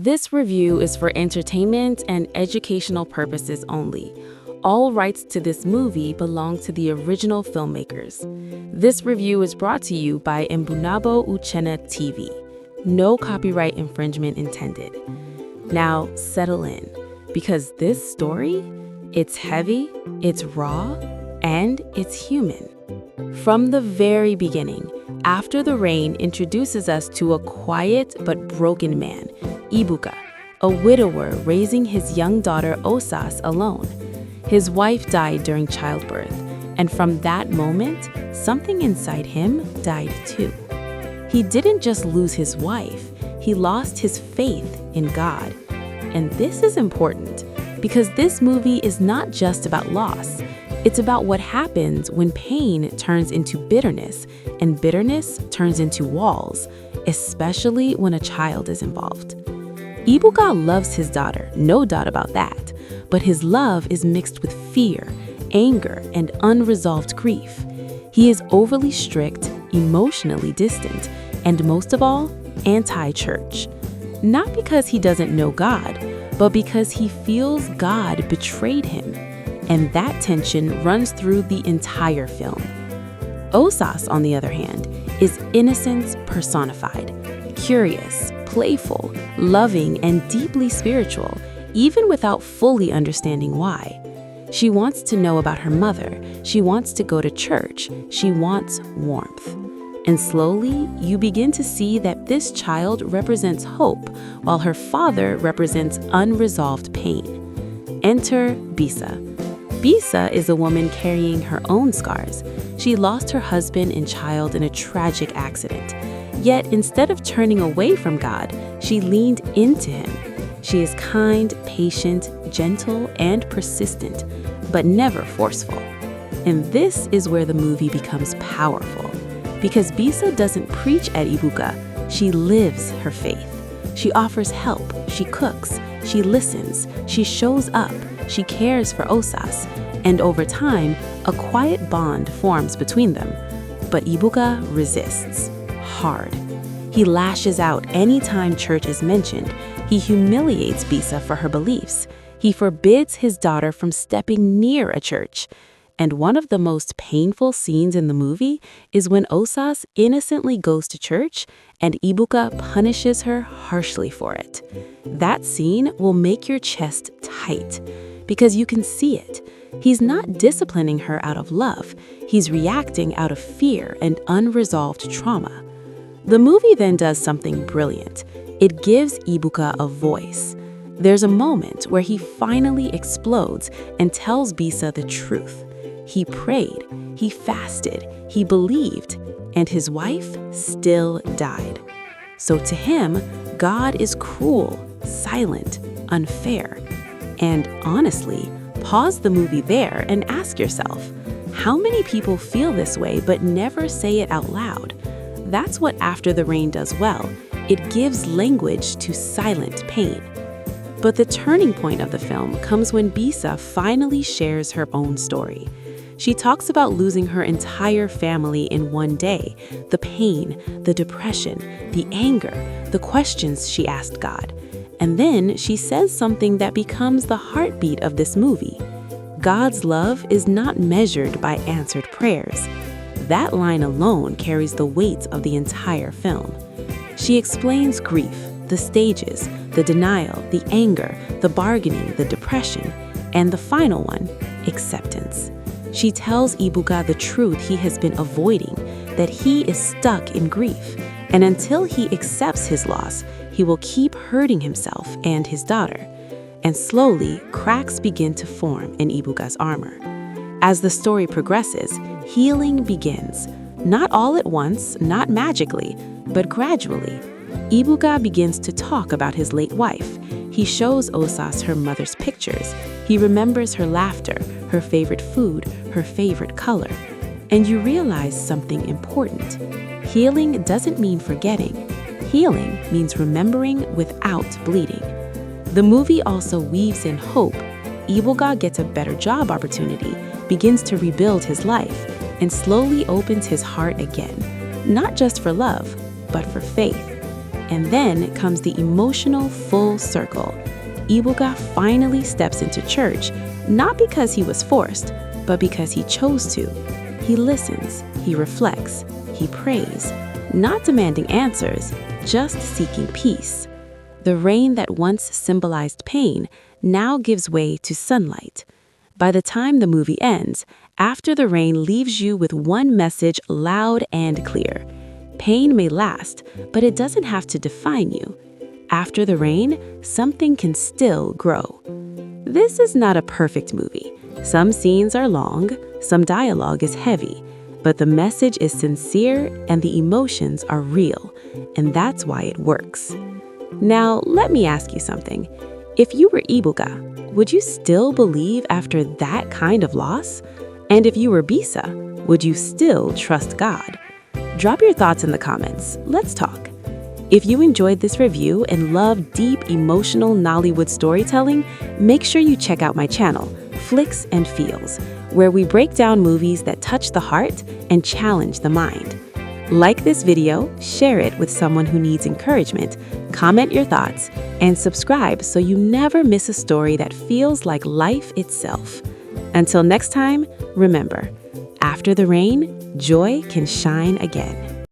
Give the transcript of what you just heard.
This review is for entertainment and educational purposes only. All rights to this movie belong to the original filmmakers. This review is brought to you by Mbunabo Uchenna TV. No copyright infringement intended. Now settle in, because this story, it's heavy, it's raw, and it's human. From the very beginning, After the Rain introduces us to a quiet but broken man, Ibuka, a widower raising his young daughter Osas alone. His wife died during childbirth, and from that moment, something inside him died too. He didn't just lose his wife, he lost his faith in God. And this is important, because this movie is not just about loss. It's about what happens when pain turns into bitterness, and bitterness turns into walls, especially when a child is involved. Ibuka loves his daughter, no doubt about that, but his love is mixed with fear, anger, and unresolved grief. He is overly strict, emotionally distant, and most of all, anti-church. Not because he doesn't know God, but because he feels God betrayed him. And that tension runs through the entire film. Osas, on the other hand, is innocence personified, curious, playful, loving, and deeply spiritual, even without fully understanding why. She wants to know about her mother, she wants to go to church, she wants warmth. And slowly, you begin to see that this child represents hope, while her father represents unresolved pain. Enter Bisa. Bisa is a woman carrying her own scars. She lost her husband and child in a tragic accident. Yet, instead of turning away from God, she leaned into him. She is kind, patient, gentle, and persistent, but never forceful. And this is where the movie becomes powerful. Because Bisa doesn't preach at Ibuka, she lives her faith. She offers help, she cooks, she listens, she shows up, she cares for Osas, and over time, a quiet bond forms between them. But Ibuka resists, hard. He lashes out anytime church is mentioned. He humiliates Bisa for her beliefs. He forbids his daughter from stepping near a church. And one of the most painful scenes in the movie is when Osas innocently goes to church and Ibuka punishes her harshly for it. That scene will make your chest tight because you can see it. He's not disciplining her out of love. He's reacting out of fear and unresolved trauma. The movie then does something brilliant. It gives Ibuka a voice. There's a moment where he finally explodes and tells Bisa the truth. He prayed, he fasted, he believed, and his wife still died. So to him, God is cruel, silent, unfair. And honestly, pause the movie there and ask yourself, how many people feel this way but never say it out loud? That's what After the Rain does well. It gives language to silent pain. But the turning point of the film comes when Bisa finally shares her own story. She talks about losing her entire family in one day, the pain, the depression, the anger, the questions she asked God. And then she says something that becomes the heartbeat of this movie. God's love is not measured by answered prayers. That line alone carries the weight of the entire film. She explains grief, the stages, the denial, the anger, the bargaining, the depression, and the final one, acceptance. She tells Ibuka the truth he has been avoiding, that he is stuck in grief, and until he accepts his loss, he will keep hurting himself and his daughter. And slowly, cracks begin to form in Ibuka's armor. As the story progresses, healing begins. Not all at once, not magically, but gradually. Ibuka begins to talk about his late wife. He shows Osas her mother's pictures. He remembers her laughter, her favorite food, her favorite color. And you realize something important. Healing doesn't mean forgetting. Healing means remembering without bleeding. The movie also weaves in hope. Ibuka gets a better job opportunity, begins to rebuild his life, and slowly opens his heart again, not just for love, but for faith. And then comes the emotional full circle. Ibuka finally steps into church, not because he was forced, but because he chose to. He listens, he reflects, he prays, not demanding answers, just seeking peace. The rain that once symbolized pain now gives way to sunlight. By the time the movie ends, After the Rain leaves you with one message loud and clear. Pain may last, but it doesn't have to define you. After the rain, something can still grow. This is not a perfect movie. Some scenes are long, some dialogue is heavy, but the message is sincere and the emotions are real, and that's why it works. Now, let me ask you something. If you were Ibuka, would you still believe after that kind of loss? And if you were Bisa, would you still trust God? Drop your thoughts in the comments. Let's talk. If you enjoyed this review and love deep, emotional Nollywood storytelling, make sure you check out my channel, Flicks and Feels, where we break down movies that touch the heart and challenge the mind. Like this video, share it with someone who needs encouragement, comment your thoughts, and subscribe so you never miss a story that feels like life itself. Until next time, remember, after the rain, joy can shine again.